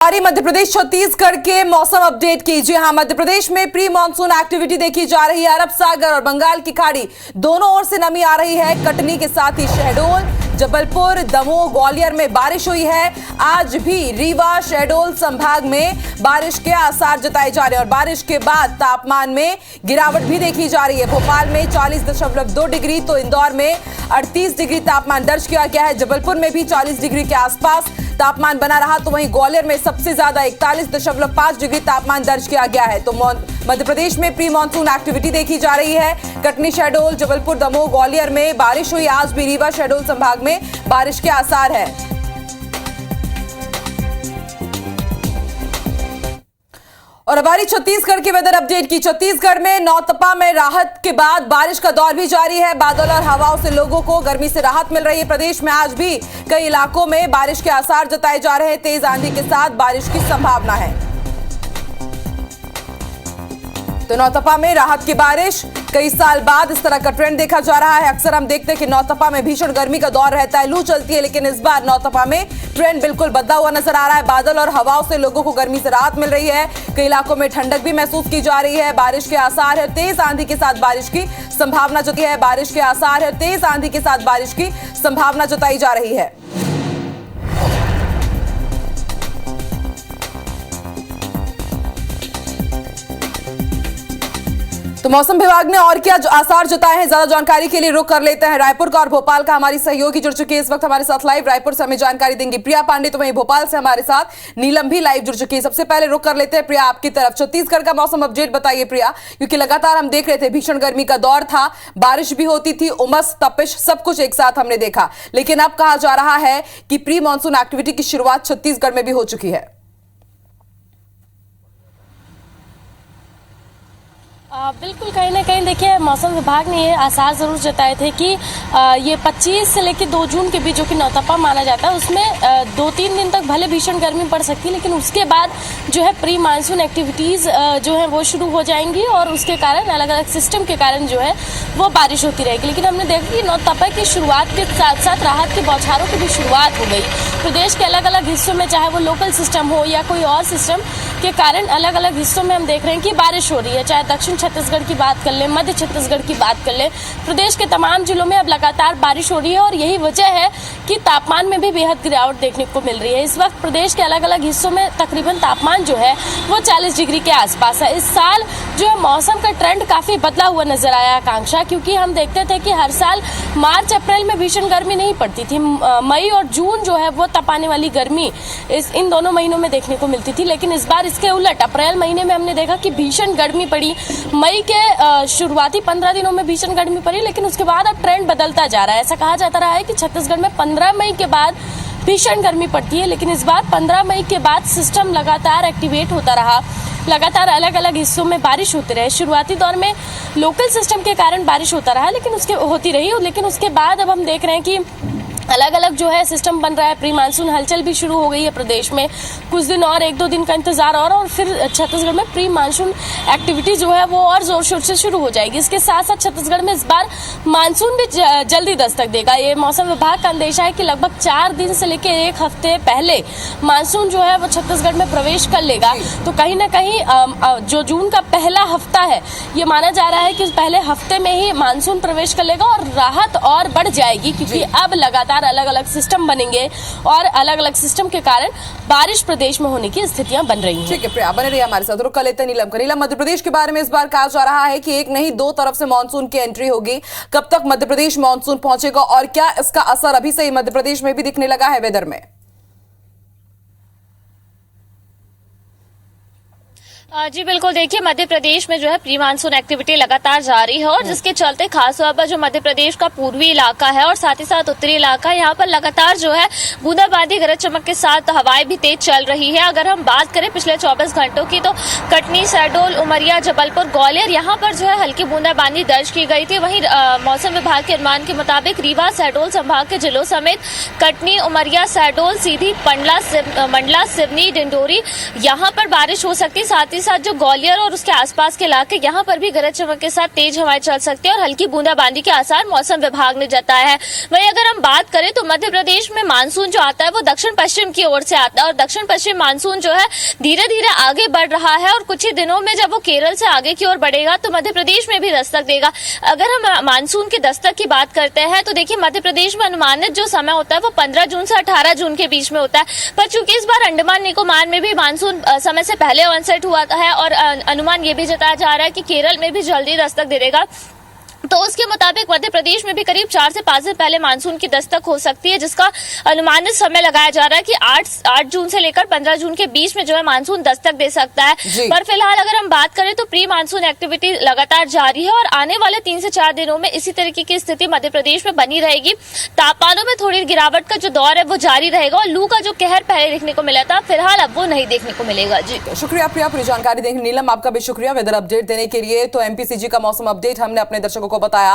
मध्य प्रदेश छत्तीसगढ़ के मौसम अपडेट कीजिए। हाँ, मध्य प्रदेश में प्री मानसून एक्टिविटी देखी जा रही है। अरब सागर और बंगाल की खाड़ी दोनों ओर से नमी आ रही है। कटनी के साथ ही शहडोल, जबलपुर, दमोह, ग्वालियर में बारिश हुई है। आज भी रीवा, शहडोल संभाग में बारिश के आसार जताए जा रहे हैं और बारिश के बाद तापमान में गिरावट भी देखी जा रही है। भोपाल में 40.2 डिग्री तो इंदौर में 38 डिग्री तापमान दर्ज किया गया है। जबलपुर में भी 40 डिग्री के आसपास तापमान बना रहा, तो वहीं ग्वालियर में सबसे ज्यादा 41.5 डिग्री तापमान दर्ज किया गया है। तो मध्य प्रदेश में प्री मानसून एक्टिविटी देखी जा रही है। कटनी, शहडोल, जबलपुर, दमोह, ग्वालियर में बारिश हुई। आज भी रीवा, शहडोल संभाग में बारिश के आसार है। और हमारी छत्तीसगढ़ की वेदर अपडेट की। छत्तीसगढ़ में नौतपा में राहत के बाद बारिश का दौर भी जारी है। बादल और हवाओं से लोगों को गर्मी से राहत मिल रही है। प्रदेश में आज भी कई इलाकों में बारिश के आसार जताए जा रहे हैं। तेज आंधी के साथ बारिश की संभावना है। तो नौतपा में राहत की बारिश, कई साल बाद इस तरह का ट्रेंड देखा जा रहा है। अक्सर हम देखते हैं कि नौतपा में भीषण गर्मी का दौर रहता है, लू चलती है, लेकिन इस बार नौतपा में ट्रेंड बिल्कुल बदला हुआ नजर आ रहा है। बादल और हवाओं से लोगों को गर्मी से राहत मिल रही है। कई इलाकों में ठंडक भी महसूस की जा रही है। बारिश के आसार है। तेज आंधी के साथ बारिश की संभावना जताई है। बारिश के आसार है। तेज आंधी के साथ बारिश की संभावना जताई जा रही है। तो मौसम विभाग ने और क्या आसार जताए हैं, ज्यादा जानकारी के लिए रुख कर लेते हैं रायपुर का और भोपाल का। हमारी सहयोगी जुड़ चुकी है इस वक्त हमारे साथ लाइव। रायपुर से हमें जानकारी देंगी प्रिया पांडे, तो वहीं भोपाल से हमारे साथ नीलम भी लाइव जुड़ चुकी है। सबसे पहले रुख कर लेते हैं प्रिया आपकी तरफ। छत्तीसगढ़ का मौसम अपडेट बताइए प्रिया, क्योंकि लगातार हम देख रहे थे भीषण गर्मी का दौर था, बारिश भी होती थी, उमस, तपिश, सब कुछ एक साथ हमने देखा, लेकिन अब कहा जा रहा है कि प्री मानसून एक्टिविटी की शुरुआत छत्तीसगढ़ में भी हो चुकी है। बिल्कुल, कहीं ना कहीं देखिए मौसम विभाग ने ये आसार जरूर जताए थे कि ये 25 से लेकर 2 जून के बीच जो कि नौतपा माना जाता है, उसमें 2-3 दिन तक भले भीषण गर्मी पड़ सकती है, लेकिन उसके बाद जो है प्री मानसून एक्टिविटीज जो है वो शुरू हो जाएंगी और उसके कारण अलग अलग सिस्टम के कारण जो है वो बारिश होती रहेगी। लेकिन हमने देखा कि नौतपा की शुरुआत के साथ साथ राहत की बौछारों की भी शुरुआत हो गई। प्रदेश के अलग अलग हिस्सों में, चाहे वो लोकल सिस्टम हो या कोई और सिस्टम के कारण, अलग अलग हिस्सों में हम देख रहे हैं कि बारिश हो रही है। चाहे दक्षिण छत्तीसगढ़ की बात कर ले, मध्य छत्तीसगढ़ की बात कर ले, प्रदेश के तमाम जिलों में अब लगातार बारिश हो रही है और यही वजह है कि तापमान में भी बेहद गिरावट देखने को मिल रही है। इस वक्त प्रदेश के अलग अलग हिस्सों में तकरीबन तापमान जो है वो 40 डिग्री के आसपास है। इस साल जो है मौसम का ट्रेंड काफी बदला हुआ नजर आया आकांक्षा, क्योंकि हम देखते थे कि हर साल मार्च अप्रैल में भीषण गर्मी नहीं पड़ती थी। मई और जून जो है वो तपाने वाली गर्मी इन दोनों महीनों में देखने को मिलती थी, लेकिन इस बार इसके उलट अप्रैल महीने में हमने देखा कि भीषण गर्मी पड़ी। मई के शुरुआती 15 दिनों में भीषण गर्मी पड़ी, लेकिन उसके बाद अब ट्रेंड बदलता जा रहा है। ऐसा कहा जाता रहा है कि छत्तीसगढ़ में 15 मई के बाद भीषण गर्मी पड़ती है, लेकिन इस बार 15 मई के बाद सिस्टम लगातार एक्टिवेट होता रहा, लगातार अलग अलग हिस्सों में बारिश होती रही। शुरुआती दौर में लोकल सिस्टम के कारण बारिश होता रहा, लेकिन उसके बाद अब हम देख रहे हैं कि अलग अलग जो है सिस्टम बन रहा है। प्री मानसून हलचल भी शुरू हो गई है प्रदेश में। कुछ दिन और, 1-2 दिन का इंतजार और फिर छत्तीसगढ़ में प्री मानसून एक्टिविटी जो है वो और जोर शोर से शुरू हो जाएगी। इसके साथ साथ छत्तीसगढ़ में इस बार मानसून भी जल्दी दस्तक देगा। ये मौसम विभाग का अंदेशा है कि लगभग 4 दिन से लेकर 1 हफ्ते पहले मानसून जो है वो छत्तीसगढ़ में प्रवेश कर लेगा। तो कहीं ना कहीं जो जून का पहला हफ्ता है, ये माना जा रहा है कि पहले हफ्ते में ही मानसून प्रवेश कर लेगा और राहत और बढ़ जाएगी, क्योंकि अब लगातार अलग अलग सिस्टम बनेंगे और अलग अलग सिस्टम के कारण बारिश प्रदेश में होने की स्थितियां बन रही हैं। ठीक है प्रिया, बने रहिए हमारे साथ। रुक कर लेते हैं नीलम का। नीलम, मध्य प्रदेश के बारे में इस बार कहा जा रहा है कि एक नहीं 2 तरफ से मानसून की एंट्री होगी। कब तक मध्य प्रदेश मानसून पहुंचेगा और क्या इसका असर अभी से ही मध्य प्रदेश में भी दिखने लगा है वेदर में? जी बिल्कुल, देखिए मध्य प्रदेश में जो है प्री मानसून एक्टिविटी लगातार जारी है और जिसके चलते खासतौर पर जो मध्य प्रदेश का पूर्वी इलाका है और साथ ही साथ उत्तरी इलाका, यहाँ पर लगातार जो है बूंदाबांदी गरज चमक के साथ हवाएं भी तेज चल रही है। अगर हम बात करें पिछले 24 घंटों की, तो कटनी, शहडोल, उमरिया, जबलपुर, ग्वालियर, यहाँ पर जो है हल्की बूंदाबांदी दर्ज की गई थी। वहीं मौसम विभाग के अनुमान के मुताबिक रीवा, शहडोल संभाग के जिलों समेत कटनी, उमरिया, शहडोल, सीधी, मंडला, सिवनी, डिंडोरी, यहाँ पर बारिश हो सकती। साथ ही ही साथ जो ग्वालियर और उसके आसपास के इलाके, यहाँ पर भी गरज चमक के साथ तेज हवाएं चल सकती है और हल्की बूंदाबांदी के आसार मौसम विभाग ने जताया है। वहीं अगर हम बात करें तो मध्य प्रदेश में मानसून जो आता है वो दक्षिण पश्चिम की ओर से आता है और दक्षिण पश्चिम मानसून जो है धीरे धीरे आगे बढ़ रहा है और कुछ ही दिनों में जब वो केरल से आगे की ओर बढ़ेगा तो मध्य प्रदेश में भी दस्तक देगा। अगर हम मानसून की दस्तक की बात करते हैं तो देखिए मध्य प्रदेश में अनुमानित जो समय होता है वो 15 जून से 18 जून के बीच में होता है, पर चूंकि इस बार अंडमान निकोबार में भी मानसून समय से पहले ऑनसेट हुआ है और अनुमान ये भी जताया जा रहा है कि केरल में भी जल्दी दस्तक दे देगा, तो उसके मुताबिक मध्य प्रदेश में भी करीब 4 से 5 दिन पहले मानसून की दस्तक हो सकती है, जिसका अनुमानित समय लगाया जा रहा है कि 8 जून से लेकर 15 जून के बीच में जो है मानसून दस्तक दे सकता है। पर फिलहाल अगर हम बात करें तो प्री मानसून एक्टिविटी लगातार जारी है और आने वाले 3 से 4 दिनों में इसी तरीके की स्थिति मध्य प्रदेश में बनी रहेगी। तापमानों में थोड़ी गिरावट का जो दौर है वो जारी रहेगा और लू का जो कहर पहले देखने को मिला था फिलहाल अब वो नहीं देखने को मिलेगा। जी शुक्रिया प्रिया, पूरी जानकारी देने। नीलम आपका भी शुक्रिया वेदर अपडेट देने के लिए। तो एमपीसीजी का मौसम अपडेट हमने अपने दर्शकों को बताया।